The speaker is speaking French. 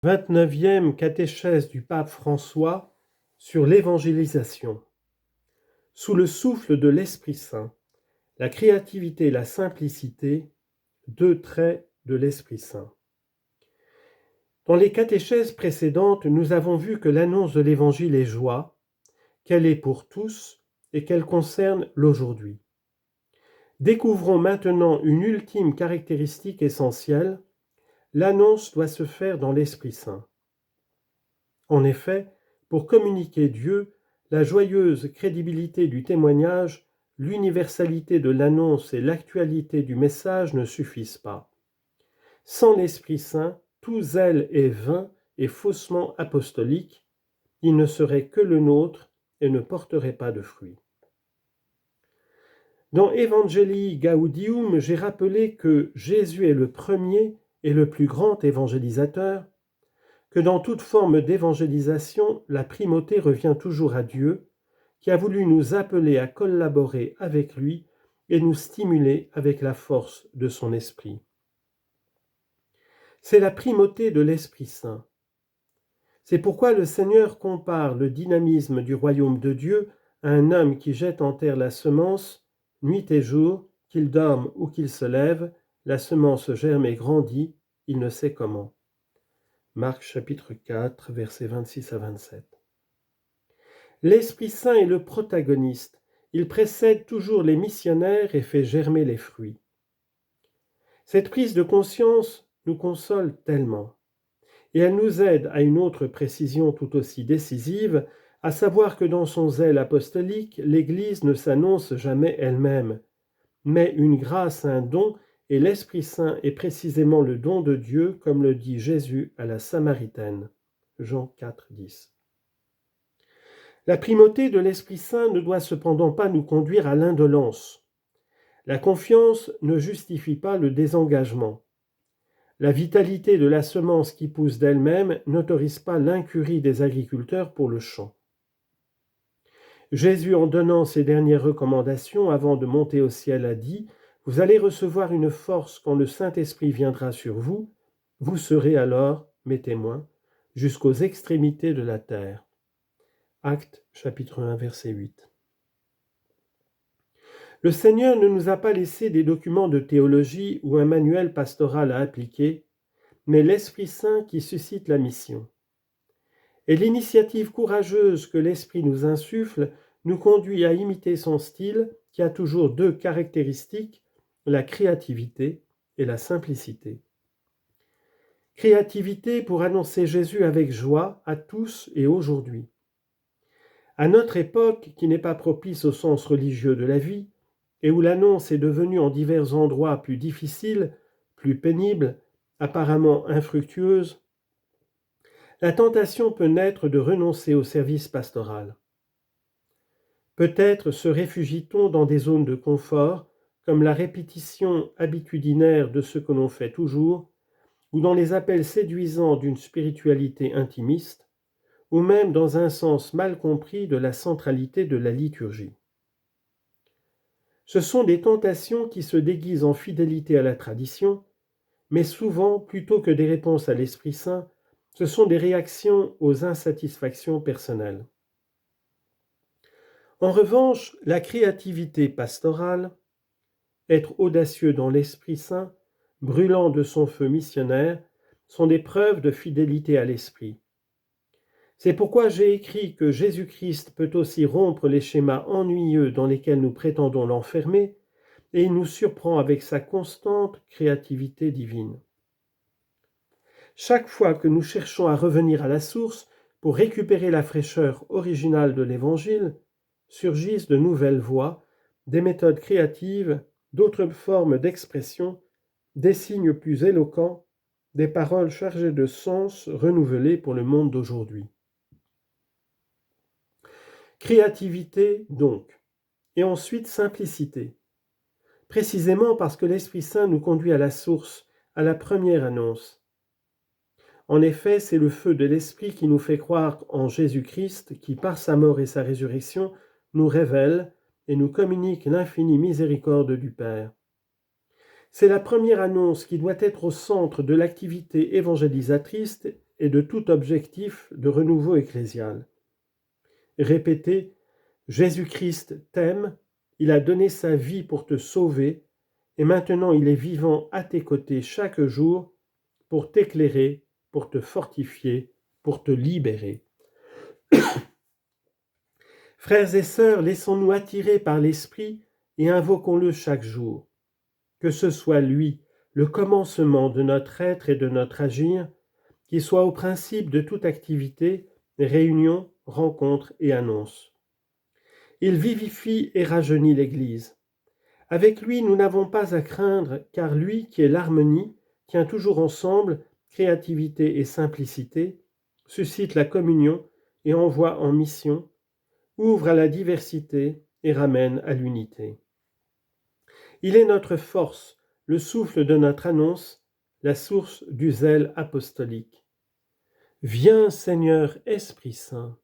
29e catéchèse du pape François sur l'évangélisation. Sous le souffle de l'Esprit Saint, la créativité et la simplicité, deux traits de l'Esprit Saint. Dans les catéchèses précédentes, nous avons vu que l'annonce de l'Évangile est joie, qu'elle est pour tous et qu'elle concerne l'aujourd'hui. Découvrons maintenant une ultime caractéristique essentielle. L'annonce doit se faire dans l'Esprit Saint. En effet, pour communiquer Dieu, la joyeuse crédibilité du témoignage, l'universalité de l'annonce et l'actualité du message ne suffisent pas. Sans l'Esprit Saint, tout zèle est vain et faussement apostolique, il ne serait que le nôtre et ne porterait pas de fruits. Dans Evangelii Gaudium, j'ai rappelé que Jésus est le premier et le plus grand évangélisateur, que dans toute forme d'évangélisation, la primauté revient toujours à Dieu, qui a voulu nous appeler à collaborer avec lui et nous stimuler avec la force de son esprit. C'est la primauté de l'Esprit Saint. C'est pourquoi le Seigneur compare le dynamisme du royaume de Dieu à un homme qui jette en terre la semence, nuit et jour, qu'il dorme ou qu'il se lève, la semence germe et grandit, il ne sait comment. Marc chapitre 4, versets 26 à 27. L'Esprit Saint est le protagoniste. Il précède toujours les missionnaires et fait germer les fruits. Cette prise de conscience nous console tellement. Et elle nous aide à une autre précision tout aussi décisive, à savoir que dans son zèle apostolique, l'Église ne s'annonce jamais elle-même, mais une grâce, un don, et l'Esprit Saint est précisément le don de Dieu, comme le dit Jésus à la Samaritaine. Jean 4, 10. La primauté de l'Esprit Saint ne doit cependant pas nous conduire à l'indolence. La confiance ne justifie pas le désengagement. La vitalité de la semence qui pousse d'elle-même n'autorise pas l'incurie des agriculteurs pour le champ. Jésus, en donnant ses dernières recommandations avant de monter au ciel, a dit « Vous allez recevoir une force quand le Saint-Esprit viendra sur vous, vous serez alors mes témoins jusqu'aux extrémités de la terre. » Actes chapitre 1 verset 8. Le Seigneur ne nous a pas laissé des documents de théologie ou un manuel pastoral à appliquer, mais l'Esprit Saint qui suscite la mission. Et l'initiative courageuse que l'Esprit nous insuffle nous conduit à imiter son style qui a toujours deux caractéristiques, la créativité et la simplicité. Créativité pour annoncer Jésus avec joie à tous et aujourd'hui. À notre époque, qui n'est pas propice au sens religieux de la vie, et où l'annonce est devenue en divers endroits plus difficile, plus pénible, apparemment infructueuse, la tentation peut naître de renoncer au service pastoral. Peut-être se réfugie-t-on dans des zones de confort, comme la répétition habitudinaire de ce que l'on fait toujours, ou dans les appels séduisants d'une spiritualité intimiste, ou même dans un sens mal compris de la centralité de la liturgie. Ce sont des tentations qui se déguisent en fidélité à la tradition, mais souvent, plutôt que des réponses à l'Esprit Saint, ce sont des réactions aux insatisfactions personnelles. En revanche, la créativité pastorale, être audacieux dans l'Esprit Saint, brûlant de son feu missionnaire, sont des preuves de fidélité à l'Esprit. C'est pourquoi j'ai écrit que Jésus-Christ peut aussi rompre les schémas ennuyeux dans lesquels nous prétendons l'enfermer, et il nous surprend avec sa constante créativité divine. Chaque fois que nous cherchons à revenir à la source pour récupérer la fraîcheur originale de l'Évangile, surgissent de nouvelles voies, des méthodes créatives, d'autres formes d'expression, des signes plus éloquents, des paroles chargées de sens renouvelés pour le monde d'aujourd'hui. Créativité donc, et ensuite simplicité, précisément parce que l'Esprit Saint nous conduit à la source, à la première annonce. En effet, c'est le feu de l'Esprit qui nous fait croire en Jésus-Christ, qui par sa mort et sa résurrection nous révèle et nous communique l'infinie miséricorde du Père. C'est la première annonce qui doit être au centre de l'activité évangélisatrice et de tout objectif de renouveau ecclésial. Répétez, Jésus-Christ t'aime, il a donné sa vie pour te sauver, et maintenant il est vivant à tes côtés chaque jour pour t'éclairer, pour te fortifier, pour te libérer. Frères et sœurs, laissons-nous attirer par l'Esprit et invoquons-le chaque jour. Que ce soit lui, le commencement de notre être et de notre agir, qui soit au principe de toute activité, réunion, rencontre et annonce. Il vivifie et rajeunit l'Église. Avec lui, nous n'avons pas à craindre, car lui, qui est l'harmonie, tient toujours ensemble créativité et simplicité, suscite la communion et envoie en mission, ouvre à la diversité et ramène à l'unité. Il est notre force, le souffle de notre annonce, la source du zèle apostolique. Viens, Seigneur Esprit Saint.